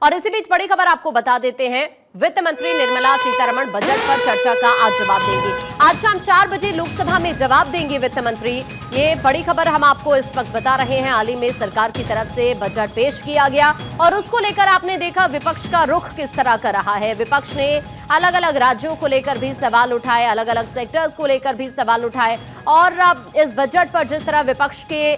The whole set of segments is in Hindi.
और इसी बीच बड़ी खबर आपको बता देते हैं, वित्त मंत्री निर्मला सीतारमण बजट पर चर्चा का आज जवाब देंगी। आज शाम 4 बजे लोकसभा में जवाब देंगे वित्त मंत्री। ये बड़ी खबर हम आपको इस वक्त बता रहे हैं। हाल ही में सरकार की तरफ से बजट पेश किया गया और उसको लेकर आपने देखा विपक्ष का रुख किस तरह का रहा है। विपक्ष ने अलग अलग राज्यों को लेकर भी सवाल उठाए, अलग अलग सेक्टर्स को लेकर भी सवाल उठाए और अब इस बजट पर जिस तरह विपक्ष के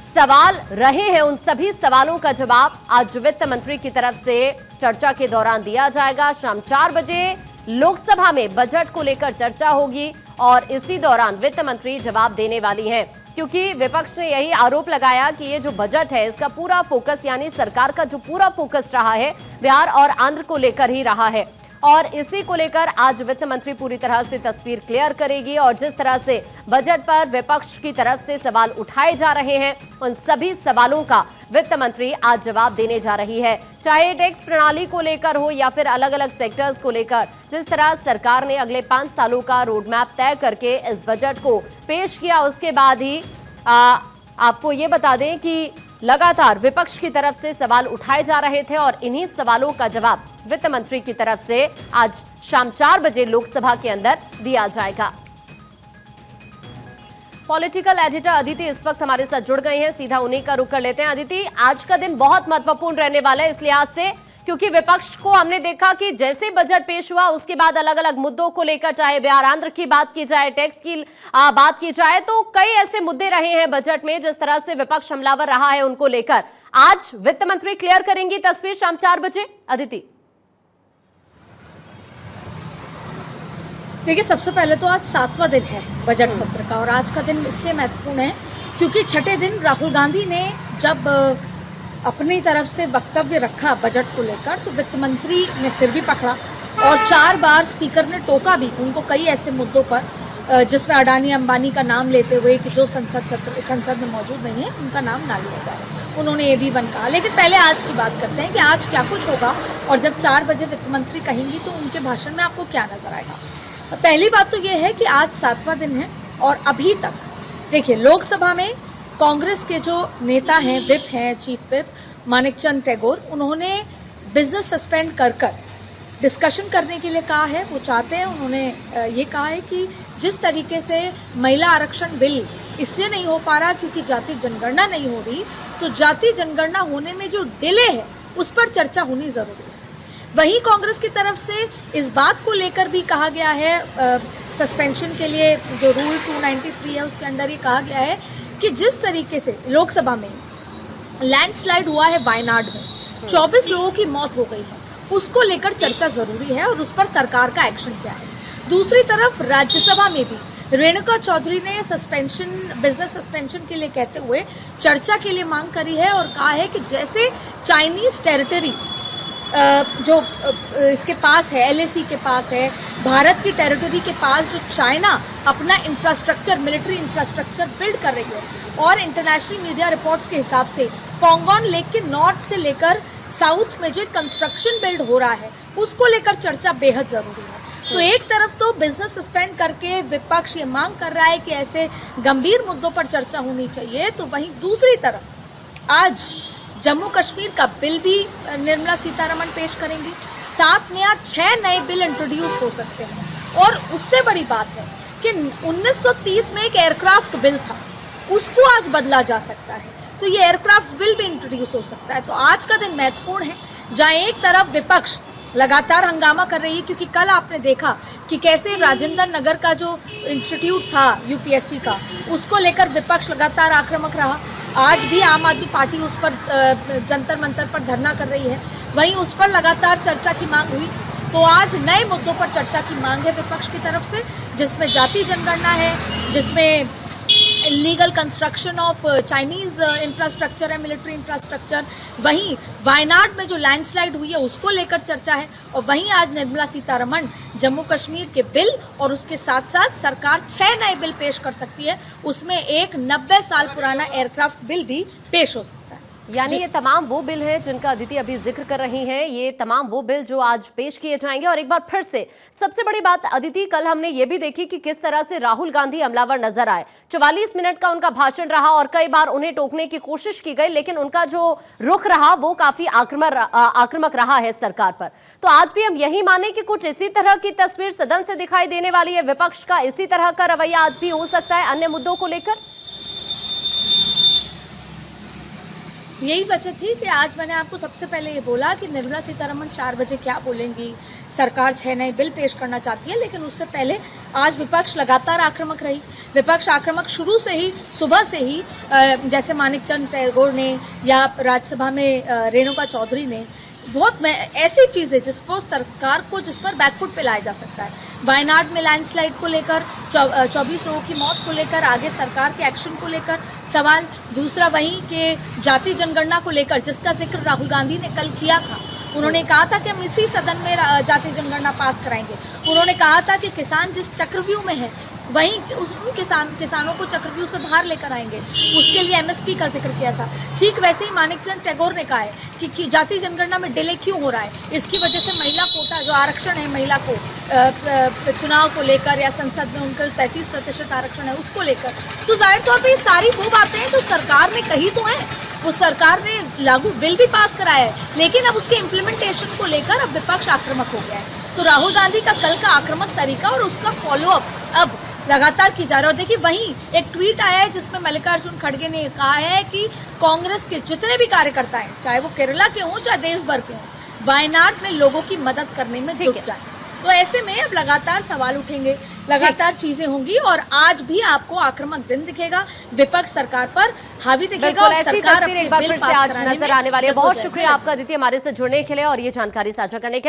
सवाल रहे हैं, उन सभी सवालों का जवाब आज वित्त मंत्री की तरफ से चर्चा के दौरान दिया जाएगा। शाम 4 बजे लोकसभा में बजट को लेकर चर्चा होगी और इसी दौरान वित्त मंत्री जवाब देने वाली हैं, क्योंकि विपक्ष ने यही आरोप लगाया कि ये जो बजट है इसका पूरा फोकस, यानी सरकार का जो पूरा फोकस रहा है बिहार और आंध्र को लेकर ही रहा है और इसी को लेकर आज वित्त मंत्री पूरी तरह से तस्वीर क्लियर करेगी और जिस तरह से बजट पर विपक्ष की तरफ से सवाल उठाए जा रहे हैं, उन सभी सवालों का वित्त मंत्री आज जवाब देने जा रही है। चाहे टैक्स प्रणाली को लेकर हो या फिर अलग अलग सेक्टर्स को लेकर, जिस तरह सरकार ने अगले 5 सालों का रोड मैप तय करके इस बजट को पेश किया, उसके बाद ही आपको ये बता दें कि लगातार विपक्ष की तरफ से सवाल उठाए जा रहे थे और इन्हीं सवालों का जवाब वित्त मंत्री की तरफ से आज शाम 4 बजे लोकसभा के अंदर दिया जाएगा। पॉलिटिकल एडिटर अदिति इस वक्त हमारे साथ जुड़ गए हैं, सीधा उन्हीं का रुख कर लेते हैं। अदिति, आज का दिन बहुत महत्वपूर्ण रहने वाला है इस लिहाज से क्योंकि विपक्ष को हमने देखा कि जैसे बजट पेश हुआ उसके बाद अलग अलग मुद्दों को लेकर, चाहे बिहार आंध्र की बात की जाए, टैक्स की बात की जाए, तो कई ऐसे मुद्दे रहे हैं बजट में जिस तरह से विपक्ष हमलावर रहा है उनको लेकर। आज वित्त मंत्री क्लियर करेंगी तस्वीर शाम 4 बजे। अदिति, देखिए, सबसे पहले तो आज 7वां दिन है बजट सत्र का और आज का दिन इसलिए महत्वपूर्ण है क्योंकि छठे दिन राहुल गांधी ने जब अपनी तरफ से वक्तव्य रखा बजट को लेकर तो वित्त मंत्री ने सिर भी पकड़ा और 4 बार स्पीकर ने टोका भी उनको कई ऐसे मुद्दों पर जिसमें अडानी अंबानी का नाम लेते हुए कि जो संसद में मौजूद नहीं है उनका नाम ना लिया जाए, उन्होंने ये भी कहा। लेकिन पहले आज की बात करते हैं कि आज क्या कुछ होगा और जब 4 बजे वित्त मंत्री कहेंगी तो उनके भाषण में आपको क्या नजर आएगा। पहली बात तो ये है कि आज 7वां दिन है और अभी तक देखिए लोकसभा में कांग्रेस के जो नेता हैं, विप हैं, चीफ विप मानिकचंद टैगोर, उन्होंने बिजनेस सस्पेंड कर डिस्कशन करने के लिए कहा है। वो चाहते हैं, उन्होंने ये कहा है कि जिस तरीके से महिला आरक्षण बिल इसलिए नहीं हो पा रहा क्योंकि जाति जनगणना नहीं हो रही, तो जाति जनगणना होने में जो डिले है उस पर चर्चा होनी जरूरी है। वहीं कांग्रेस की तरफ से इस बात को लेकर भी कहा गया है, सस्पेंशन के लिए जो रूल 293 है उसके अंदर ये कहा गया है कि जिस तरीके से लोकसभा में लैंडस्लाइड हुआ है वायनाड में, 24 लोगों की मौत हो गई है, उसको लेकर चर्चा जरूरी है और उस पर सरकार का एक्शन क्या है। दूसरी तरफ राज्यसभा में भी रेणुका चौधरी ने बिजनेस सस्पेंशन के लिए कहते हुए चर्चा के लिए मांग करी है और कहा है कि जैसे चाइनीज टेरिटरी जो इसके पास है, LAC के पास है, भारत की टेरिटरी के पास जो चाइना अपना इंफ्रास्ट्रक्चर, मिलिट्री इंफ्रास्ट्रक्चर बिल्ड कर रही है और इंटरनेशनल मीडिया रिपोर्ट्स के हिसाब से पोंगोन लेक के नॉर्थ से लेकर साउथ में जो कंस्ट्रक्शन बिल्ड हो रहा है उसको लेकर चर्चा बेहद जरूरी है। तो एक तरफ तो बिजनेस सस्पेंड करके विपक्ष ये मांग कर रहा है कि ऐसे गंभीर मुद्दों पर चर्चा होनी चाहिए, तो वहीं दूसरी तरफ आज जम्मू कश्मीर का बिल भी निर्मला सीतारमण पेश करेंगी। साथ में आज 6 नए बिल इंट्रोड्यूस हो सकते हैं और उससे बड़ी बात है कि 1930 में एक एयरक्राफ्ट बिल था, उसको आज बदला जा सकता है, तो ये एयरक्राफ्ट बिल भी इंट्रोड्यूस हो सकता है। तो आज का दिन महत्वपूर्ण है जहां एक तरफ विपक्ष लगातार हंगामा कर रही है क्योंकि कल आपने देखा कि कैसे राजेंद्र नगर का जो इंस्टीट्यूट था UPSC का, उसको लेकर विपक्ष लगातार आक्रामक रहा। आज भी आम आदमी पार्टी उस पर जंतर मंतर पर धरना कर रही है, वहीं उस पर लगातार चर्चा की मांग हुई। तो आज नए मुद्दों पर चर्चा की मांग है विपक्ष की तरफ से, जिसमें जाति जनगणना है, जिसमें illegal construction of Chinese infrastructure है, मिलिट्री इंफ्रास्ट्रक्चर, वहीं वायनाड में जो लैंडस्लाइड हुई है उसको लेकर चर्चा है और वहीं आज निर्मला सीतारमण जम्मू कश्मीर के बिल और उसके साथ साथ सरकार 6 नए बिल पेश कर सकती है, उसमें एक 90 साल पुराना एयरक्राफ्ट बिल भी पेश हो सकता है। यानी ये तमाम वो बिल हैं जिनका अदिति अभी जिक्र कर रही हैं, ये तमाम वो बिल जो आज पेश किए जाएंगे। और एक बार फिर से सबसे बड़ी बात अदिति, कल हमने ये भी देखी कि किस तरह से राहुल गांधी हमलावर नजर आए। 44 मिनट का उनका भाषण रहा और कई बार उन्हें टोकने की कोशिश की गई, लेकिन उनका जो रुख रहा वो काफी आक्रामक रहा है सरकार पर। तो आज भी हम यही माने कि कुछ इसी तरह की तस्वीर सदन से दिखाई देने वाली है, विपक्ष का इसी तरह का रवैया आज भी हो सकता है अन्य मुद्दों को लेकर। यही वजह थी कि आज मैंने आपको सबसे पहले ये बोला कि निर्मला सीतारमण 4 बजे क्या बोलेंगी। सरकार 6 नए बिल पेश करना चाहती है, लेकिन उससे पहले आज विपक्ष लगातार आक्रामक रही। विपक्ष आक्रामक शुरू से ही, सुबह से ही, जैसे मानिकचंद टैगोर ने या राज्यसभा में रेणुका चौधरी ने, बहुत ऐसी चीजें जिस पर सरकार को, जिस पर बैकफुट पे लाया जा सकता है। वायनाड में लैंडस्लाइड को लेकर, 24 लोगों की मौत को लेकर, आगे सरकार के एक्शन को लेकर सवाल। दूसरा वहीं के जाति जनगणना को लेकर जिसका जिक्र राहुल गांधी ने कल किया था। उन्होंने कहा था कि हम इसी सदन में जाति जनगणना पास कराएंगे। उन्होंने कहा था कि किसान जिस चक्रव्यूह में है वहीं उन किसानों को चक्रव्यूह से बाहर लेकर आएंगे, उसके लिए एमएसपी का जिक्र किया था। ठीक वैसे ही मानिकचंद टैगोर ने कहा है कि जाति जनगणना में डिले क्यों हो रहा है, इसकी वजह से महिला कोटा जो आरक्षण है महिला को चुनाव को लेकर या संसद में उनका 33% आरक्षण है उसको लेकर। तो जाहिर तौर पर ये सारी वो बातें हैं जो सरकार ने कही तो है, वो सरकार ने लागू बिल भी पास कराया है, लेकिन अब उसके इम्प्लीमेंटेशन को लेकर अब विपक्ष आक्रामक हो गया है। तो राहुल गांधी का कल का आक्रामक तरीका और उसका फॉलोअप अब लगातार की जा रहा है। और देखिए वहीं एक ट्वीट आया है जिसमें मल्लिकार्जुन खड़गे ने कहा है कि कांग्रेस के जितने भी कार्यकर्ता हैं, चाहे वो केरला के हों चाहे देश भर के हों, वायनाड में लोगों की मदद करने में जुट जाए। तो ऐसे में अब लगातार सवाल उठेंगे, लगातार चीजें होंगी और आज भी आपको आक्रामक दिन दिखेगा, विपक्ष सरकार पर हावी दिखेगा और ऐसी सरकार तस्वीर एक बार फिर से आज नजर आने वाली है। बहुत शुक्रिया आपका अदिति हमारे से जुड़ने के लिए और ये जानकारी साझा करने के लिए।